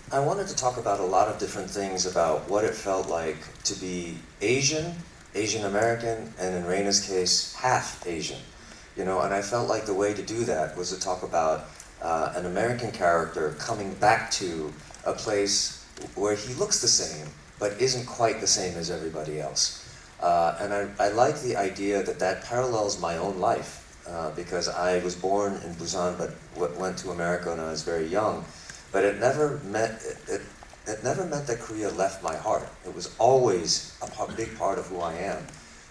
I wanted to talk about a lot of different things about what it felt like to be Asian, Asian American, and in Reina's case, half Asian. You know, and I felt like the way to do that was to talk about an American character coming back to a place where he looks the same, but isn't quite the same as everybody else. And I like the idea that that parallels my own life, because I was born in Busan but went to America when I was very young. But it never meant that Korea left my heart. It was always a big part of who I am.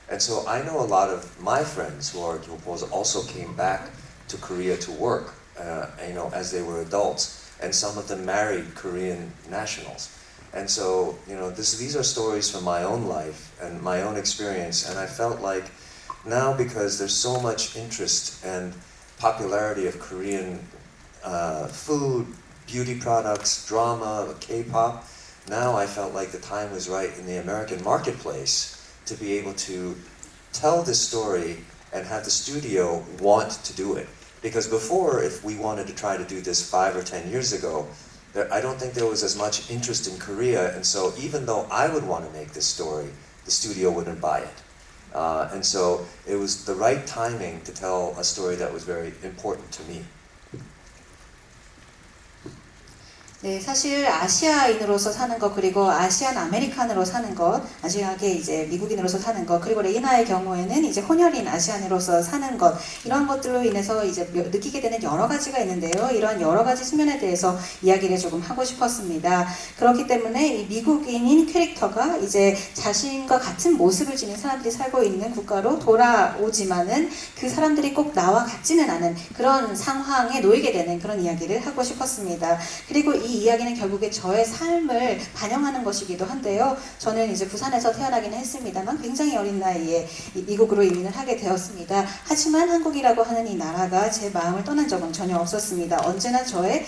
And so I know a lot of my friends who are Gyopos also came back to Korea to work, you know, as they were adults. And some of them married Korean nationals. And so, you know, these are stories from my own life and my own experience. And I felt like now, because there's so much interest and popularity of Korean food, beauty products, drama, K-pop, now I felt like the time was right in the American marketplace to be able to tell this story and have the studio want to do it. Because before, if we wanted to try to do this 5 or 10 years ago, I don't think there was as much interest in Korea, and so even though I would want to make this story, the studio wouldn't buy it. And so it was the right timing to tell a story that was very important to me. 네, 사실 아시아인으로서 사는 것, 그리고 아시안 아메리칸으로 사는 것, 아시아계 이제 미국인으로서 사는 것, 그리고 레이나의 경우에는 이제 혼혈인 아시안으로서 사는 것, 이런 것들로 인해서 이제 느끼게 되는 여러 가지가 있는데요. 이러한 여러 가지 측면에 대해서 이야기를 조금 하고 싶었습니다. 그렇기 때문에 이 미국인인 캐릭터가 이제 자신과 같은 모습을 지닌 사람들이 살고 있는 국가로 돌아오지만은 그 사람들이 꼭 나와 같지는 않은 그런 상황에 놓이게 되는 그런 이야기를 하고 싶었습니다. 그리고 이 이야기는 결국에 저의 삶을 반영하는 것이기도 한데요. 저는 이제 부산에서 태어나긴 했습니다만 굉장히 어린 나이에 미국으로 이민을 하게 되었습니다. 하지만 한국이라고 하는 이 나라가 제 마음을 떠난 적은 전혀 없었습니다. 언제나 저의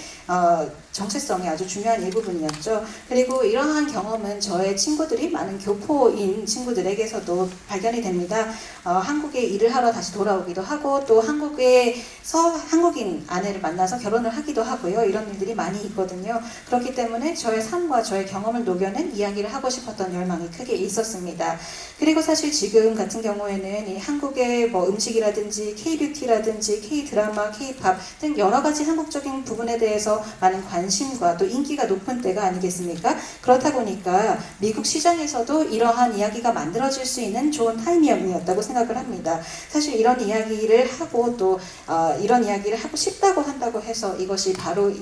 정체성이 아주 중요한 일부분이었죠. 그리고 이러한 경험은 저의 친구들이 많은 교포인 친구들에게서도 발견이 됩니다. 한국에 일을 하러 다시 돌아오기도 하고 또 한국에서 한국인 아내를 만나서 결혼을 하기도 하고요. 이런 일들이 많이 있거든요. 그렇기 때문에 저의 삶과 저의 경험을 녹여낸 이야기를 하고 싶었던 열망이 크게 있었습니다. 그리고 사실 지금 같은 경우에는 이 한국의 뭐 음식이라든지 K-뷰티라든지 K-드라마, K-팝 등 여러 가지 한국적인 부분에 대해서 많은 관심과 또 인기가 높은 때가 아니겠습니까? 그렇다 보니까 미국 시장에서도 이러한 이야기가 만들어질 수 있는 좋은 타이밍이었다고 생각을 합니다. 사실 이런 이야기를 하고 또 이런 이야기를 하고 싶다고 한다고 해서 이것이 바로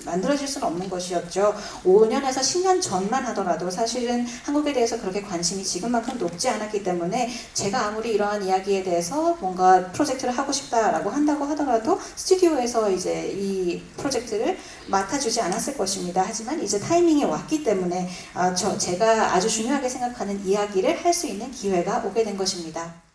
만들어질 수는 없는 것이었죠. 5년에서 10년 전만 하더라도 사실은 한국에 대해서 그렇게 관심이 지금만큼 높지 않았기 때문에 제가 아무리 이러한 이야기에 대해서 뭔가 프로젝트를 하고 싶다라고 한다고 하더라도 스튜디오에서 이제 이 프로젝트를 맡아주지 않았을 것입니다. 하지만 이제 타이밍이 왔기 때문에 제가 아주 중요하게 생각하는 이야기를 할 수 있는 기회가 오게 된 것입니다.